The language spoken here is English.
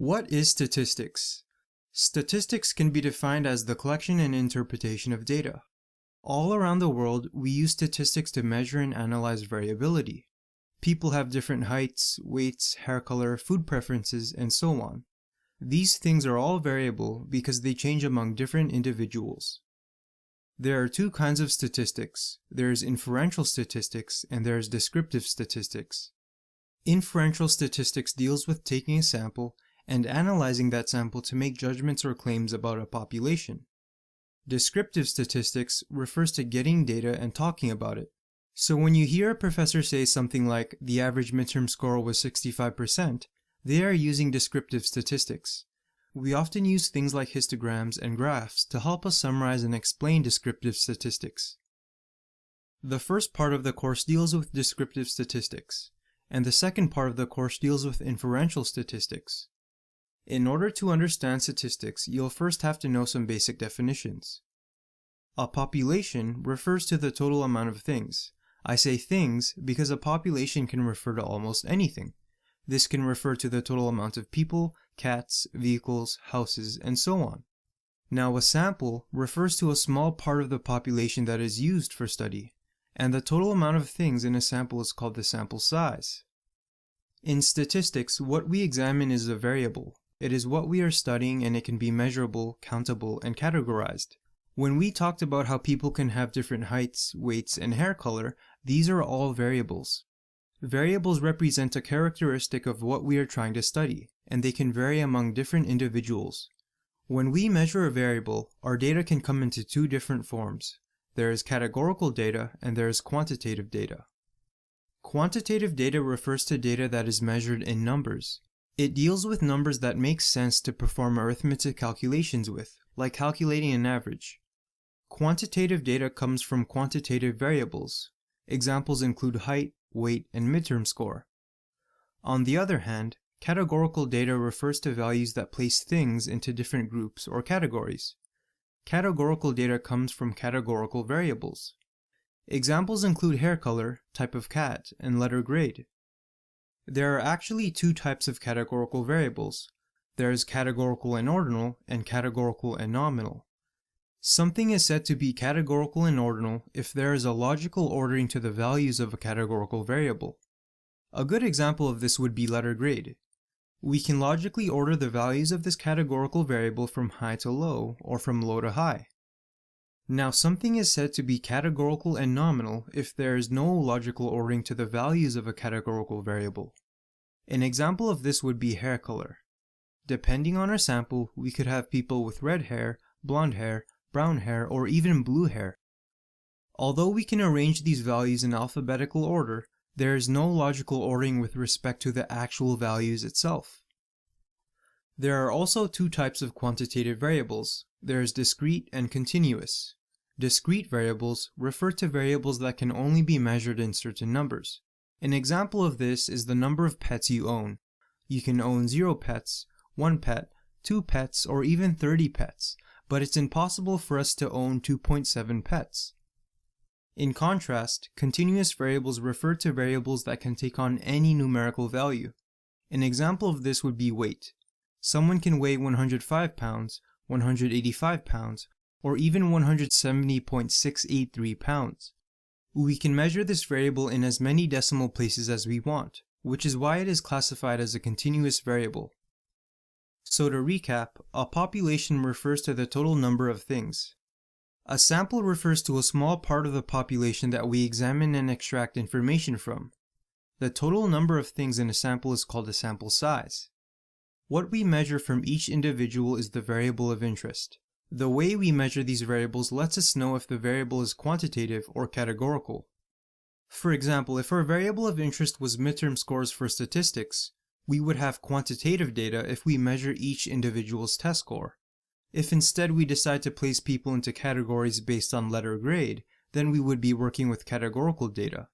What is statistics? Statistics can be defined as the collection and interpretation of data. All around the world, we use statistics to measure and analyze variability. People have different heights, weights, hair color, food preferences, and so on. These things are all variable because they change among different individuals. There are two kinds of statistics. There is inferential statistics and there is descriptive statistics. Inferential statistics deals with taking a sample and analyzing that sample to make judgments or claims about a population. Descriptive statistics refers to getting data and talking about it. So when you hear a professor say something like, the average midterm score was 65%, they are using descriptive statistics. We often use things like histograms and graphs to help us summarize and explain descriptive statistics. The first part of the course deals with descriptive statistics, and the second part of the course deals with inferential statistics. In order to understand statistics, you'll first have to know some basic definitions. A population refers to the total amount of things. I say things because a population can refer to almost anything. This can refer to the total amount of people, cats, vehicles, houses, and so on. Now, a sample refers to a small part of the population that is used for study, and the total amount of things in a sample is called the sample size. In statistics, what we examine is a variable. It is what we are studying, and it can be measurable, countable, and categorized. When we talked about how people can have different heights, weights, and hair color, these are all variables. Variables represent a characteristic of what we are trying to study, and they can vary among different individuals. When we measure a variable, our data can come into two different forms. There is categorical data and there is quantitative data. Quantitative data refers to data that is measured in numbers. It deals with numbers that make sense to perform arithmetic calculations with, like calculating an average. Quantitative data comes from quantitative variables. Examples include height, weight, and midterm score. On the other hand, categorical data refers to values that place things into different groups or categories. Categorical data comes from categorical variables. Examples include hair color, type of cat, and letter grade. There are actually two types of categorical variables. There is categorical and ordinal, and categorical and nominal. Something is said to be categorical and ordinal if there is a logical ordering to the values of a categorical variable. A good example of this would be letter grade. We can logically order the values of this categorical variable from high to low, or from low to high. Now, something is said to be categorical and nominal if there is no logical ordering to the values of a categorical variable. An example of this would be hair color. Depending on our sample, we could have people with red hair, blonde hair, brown hair, or even blue hair. Although we can arrange these values in alphabetical order, there is no logical ordering with respect to the actual values itself. There are also two types of quantitative variables. There is discrete and continuous. Discrete variables refer to variables that can only be measured in certain numbers. An example of this is the number of pets you own. You can own 0 pets, 1 pet, 2 pets, or even 30 pets, but it's impossible for us to own 2.7 pets. In contrast, continuous variables refer to variables that can take on any numerical value. An example of this would be weight. Someone can weigh 105 pounds, 185 pounds, or even 170.683 pounds. We can measure this variable in as many decimal places as we want, which is why it is classified as a continuous variable. So to recap, a population refers to the total number of things. A sample refers to a small part of the population that we examine and extract information from. The total number of things in a sample is called a sample size. What we measure from each individual is the variable of interest. The way we measure these variables lets us know if the variable is quantitative or categorical. For example, if our variable of interest was midterm scores for statistics, we would have quantitative data if we measure each individual's test score. If instead we decide to place people into categories based on letter grade, then we would be working with categorical data.